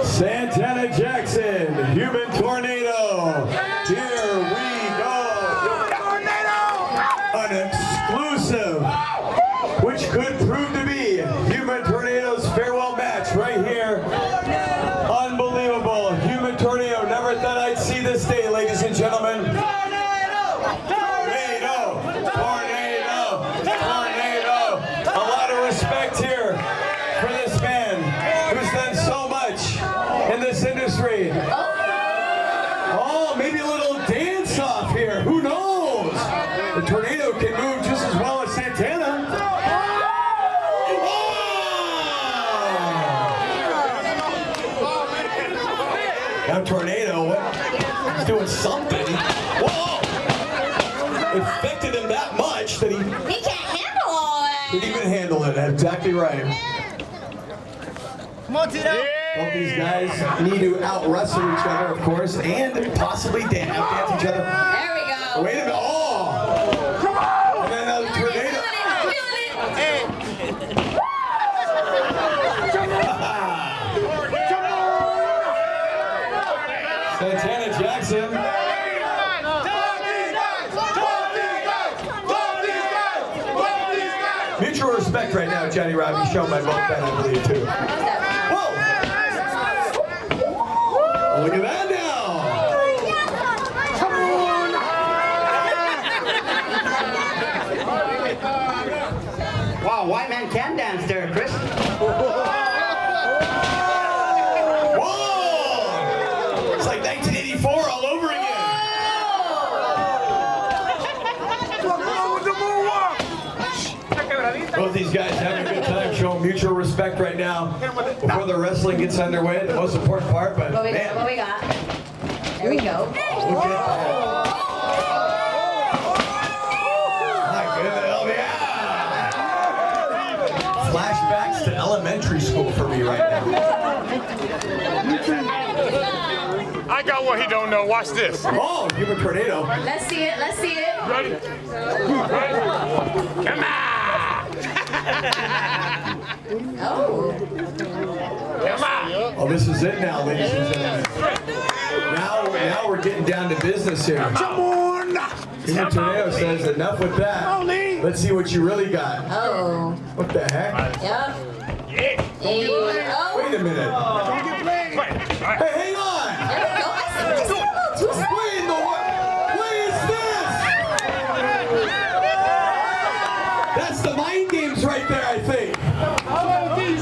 Santana Jackson, Human Tornado. Here we go. An exclusive, which could prove to be Human Tornado's farewell match right here. Unbelievable. Human Tornado. Never thought I'd see this day, ladies and gentlemen. Tornado. Tornado. Tornado. A lot of respect here for this man who's done so much in this industry. Oh, maybe a little dance off here. Who knows? The Tornado can move just as well as Santana. Now Tornado, he's doing something. Whoa! It affected him that much that he can't handle all that. couldn't even handle it. That's exactly right. Come on, Tito. Both these guys need to out-wrestle each other, of course, and possibly out-dance each other. There we go. Wait a minute. Oh! And then another Tornado. Santana Jackson. Mutual respect right now, Johnny Robbie, shown by both men, I believe, too. Whoa! Look at that now! Wow, white man can dance there, Chris. Whoa! It's like 1984 all over again. Both these guys having a good time, showing mutual respect right now before the wrestling gets underway. The most important part, but What we got? There we go. Look at that. My goodness, oh yeah! Flashbacks to elementary school for me right now. I got what he don't know. Watch this. Oh, Human Tornado. Let's see it. Let's see it. Ready? Come on! Oh. Come on! Oh, this is it now, ladies and gentlemen. Now we're getting down to business here. Come on! Human Tornado says, enough with that. Let's see what you really got. Oh. What the heck? Yep. Yeah. Hey. Oh. Wait a minute. Hey, hang on! There we go. I see a little too slow. Wait in the what? What is this? That's the mind games right there, I think.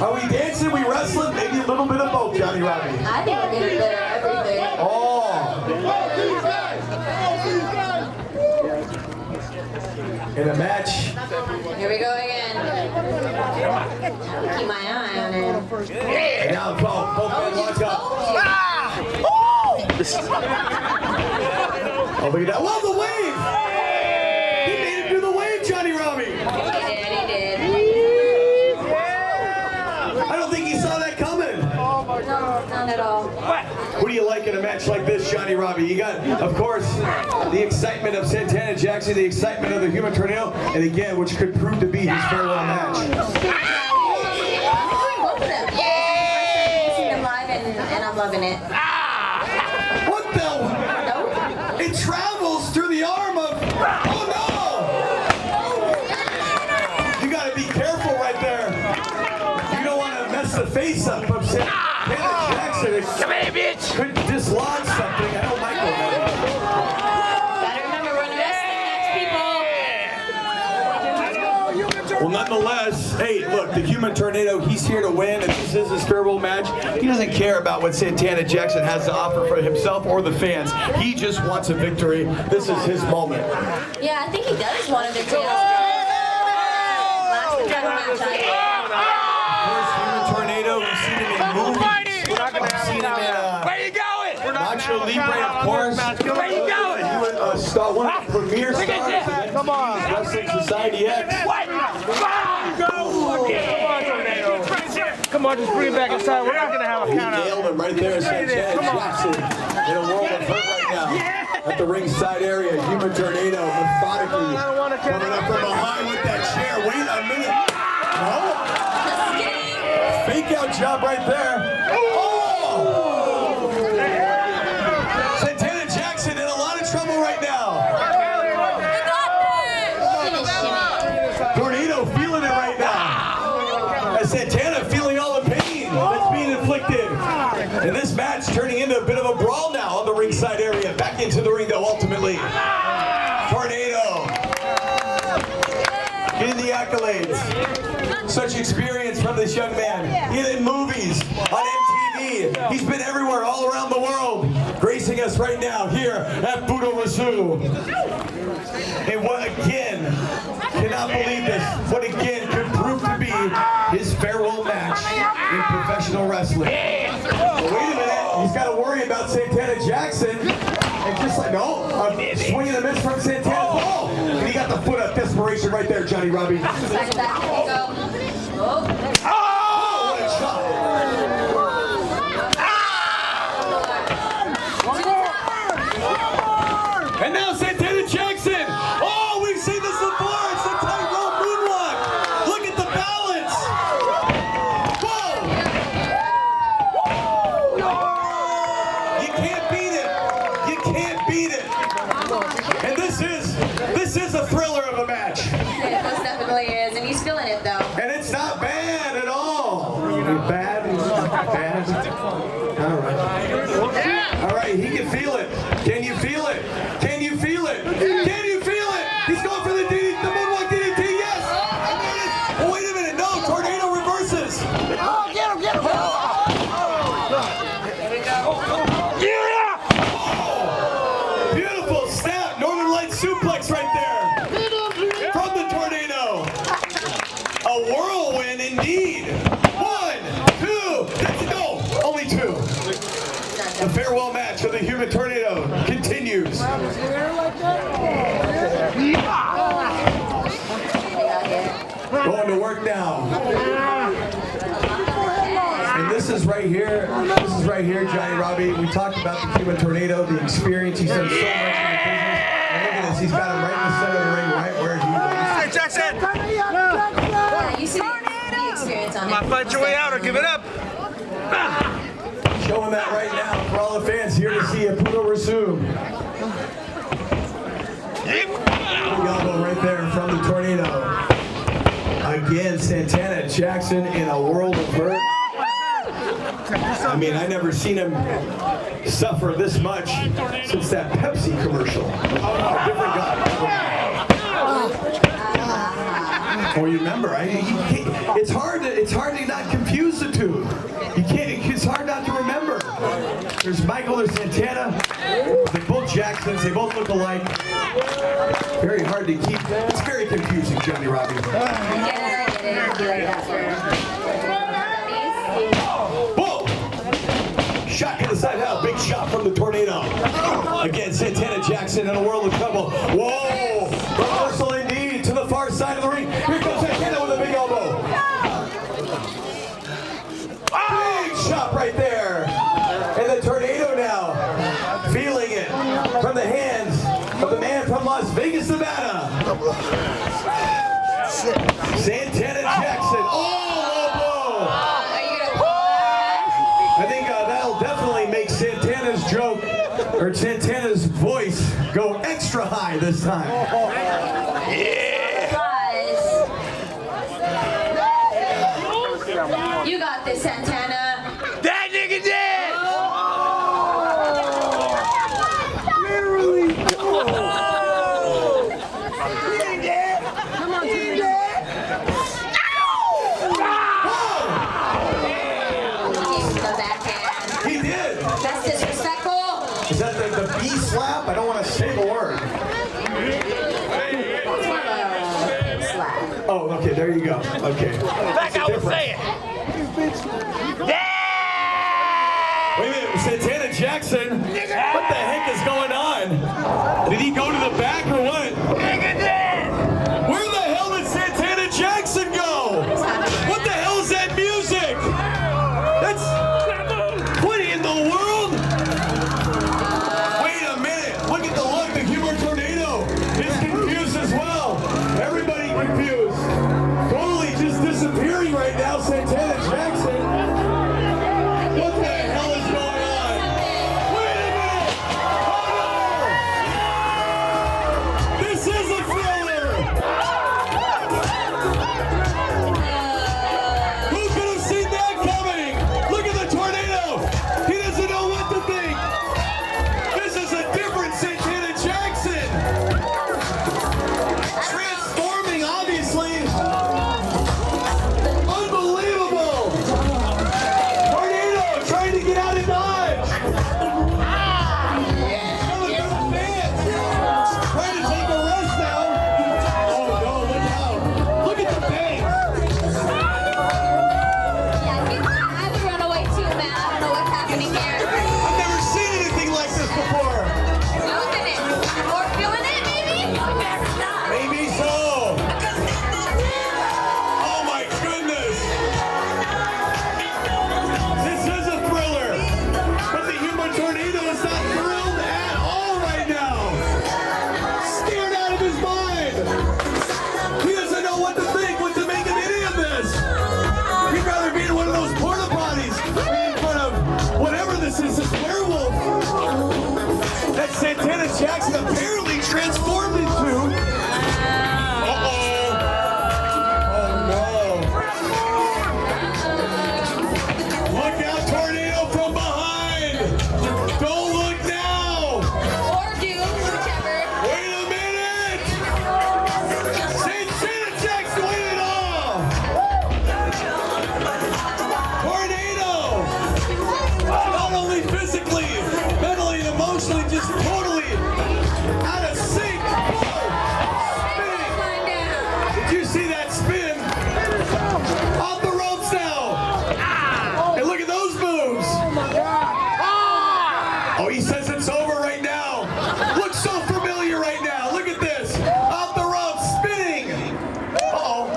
Are we dancing? We wrestling? Maybe a little bit of both, Johnny Robbie. I think we're getting better at everything. Oh. In a match. Here we go again. Keep my eye on him. And now both men watch out. Oh, look at that. Whoa, the wave! He made him do the wave, Johnny Robbie. He did. I don't think he saw that coming. No, not at all. What do you like in a match like this, Johnny Robbie? You got, of course, the excitement of Santana Jackson, the excitement of the Human Tornado, and again, which could prove to be his farewell match. I'm enjoying both of them. Yeah. I've seen them live and I'm loving it. What the? Nope. It travels through the arm of... Oh, no! You got to be careful right there. You don't want to mess the face up of Santana Jackson. Come here, bitch! Could dislodge something. I don't like that. Gotta remember we're wrestling next, people. Well, nonetheless, hey, look, the Human Tornado, he's here to win, and this is his farewell match. He doesn't care about what Santana Jackson has to offer for himself or the fans. He just wants a victory. This is his moment. Yeah, I think he does want a victory. Last title match, First Human Tornado, we've seen him in movies. We've seen him in Where you going? Nacho Libre, of course. Where you going? One of the premier stars. Come on. Wrestling Society X. What? Go! Come on, just bring it back inside. We're not going to have a He count out. nailed him right there, Santana Jackson. In a world of hurt right now. At the ringside area, Human Tornado methodically coming up from behind with that chair. Wait a minute. No. Fake out job right there. Oh! And this match turning into a bit of a brawl now on the ringside area. Back into the ring though, ultimately. Tornado. Getting the accolades. Such experience from this young man. He's in movies, on MTV. He's been everywhere, all around the world. Gracing us right now here at Puroresu. And what again, cannot believe this, what again could prove to be his farewell match in professional wrestling. But wait a minute, he's got to worry about Santana Jackson. And just like, no, a swing and a miss from Santana. Oh, and he got the foot of desperation right there, Johnny Robbie. Back, here we go. Oh. What a shot. And now Santana Jackson. Oh, we've seen this before. It's the tightrope moonwalk. Look at the balance. Whoa. You can't beat it. You can't beat it. And this is a thriller of a match. It most definitely is, and he's feeling it though. And it's not bad at all. Bad? Bad? All right. All right, he can feel it. Can you feel it? Can you feel it? Can you feel it? He's going for the DDT, the moonwalk DDT, yes! And there it is. Oh, wait a minute, no, tornado reverses. Oh, get him, get him! Yeah! Oh, beautiful snap, Northern Lights suplex right there. From the tornado. A whirlwind indeed. 1, 2, let's go. Only 2. The farewell match of the Human Tornado continues. Going to work now. And this is right here, Johnny Robbie. We talked about the Human Tornado, the experience. He's done so much in the business. And look at this, he's got him right in the center of the ring, right where he Hey, Jackson! Yeah, you see the experience on it. Might fight your way out or give it up. showing that right now for all the fans here to see a Puroresu. Big elbow right there from the tornado. Again, Santana Jackson in a world of hurt. I mean, I never seen him suffer this much since that Pepsi commercial. Oh, different guy. Oh, you remember? It's hard to not confuse the two. You can't. It's hard not to remember. There's Michael, there's Santana. They're both Jacksons. They both look alike. Very hard to keep. It's very confusing, Johnny Robbie. Whoa! Shot to the side. Now, big shot from the tornado. Again, Santana Jackson in a world of trouble. Whoa! Reversal indeed to the far side of the ring. Here comes Santana with a big elbow. Big shot right there. And the tornado now feeling it from the hands of the man from Las Vegas, Nevada. Santana Jackson. Oh, low blow. I think that'll definitely make Santana's joke, or Santana's voice, go extra high this time. You got this, Santana. That nigga dead! Literally. He ain't dead! Come on, he ain't dead! He did. That's disrespectful. Is that the B slap? I don't want to say the word. Oh, okay, there you go. Okay. Like I was saying. Wait a minute, Santana Jackson? What the heck is going on? Did he go to the back or what? Nigga dead! Where the hell did Santana Jackson go? What the hell is that music? That's... What in the world? Wait a minute. Look at the look. The Humor Tornado is confused as well. Everybody confused. Totally just disappearing right now, Santana Jackson. What the hell is going on? Wait a minute. is this werewolf that Santana Jackson apparently transformed into. Look out, tornado from behind! Don't look now! Or Doom, whichever. Wait a minute! Santana Jackson win it all! Tornado! Not only physically, mentally, and emotionally, just totally out of sync! Spinning! Climb down. Did you see that spin? Off the ropes now! And look at those moves! Oh, he says it's over right now. Looks so familiar right now. Look at this. Off the ropes, spinning. Uh-oh.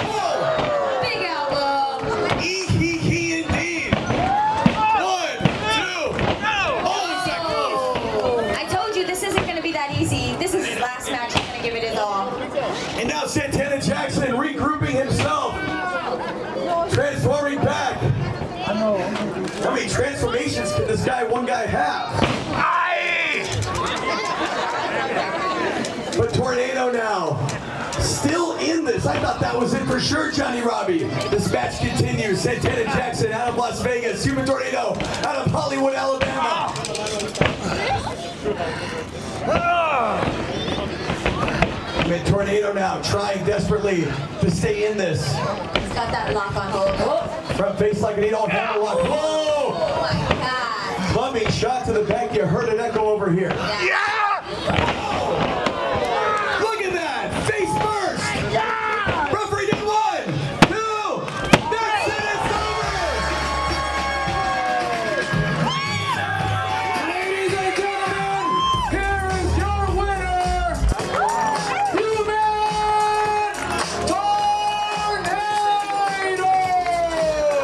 Whoa. Big elbow. He indeed. 1, 2. Oh, is that close? I told you this isn't going to be that easy. This is his last match. He's going to give it his all. And now Santana Jackson regrouping himself. Transforming back. How many transformations can this one guy have? But Tornado now, still in this. I thought that was it for sure, Johnny Robbie. This match continues. Santana Jackson out of Las Vegas. Human Tornado out of Hollywood, Alabama. And Tornado now trying desperately to stay in this. He's got that lock on hold. Oh, Front face like an 8-all hammer lock. Whoa! oh my God. Plumbing shot to the back. You heard an echo over here. Yeah.